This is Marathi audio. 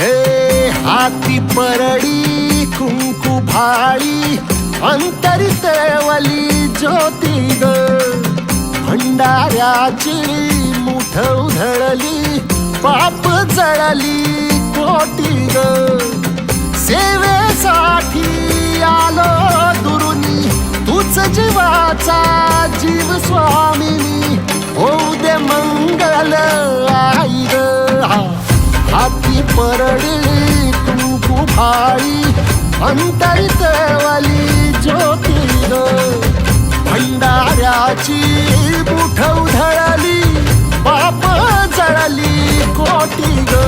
हे हाती परडी कुंकू भाळी अंतरी तेवली ज्योती ग भंडाऱ्याची मुठ उधळली पाप जळली कोटी ग सेवेसाठी आलो दुरुनी तूच जीवाचा जीव स्वामिनी होऊ दे मंगल आई ग हाती परडी कुंकू भाळी अंतरी तेवली ज्योती ग भंडाऱ्याची मुठ उधळली पाप जळली कोटी ग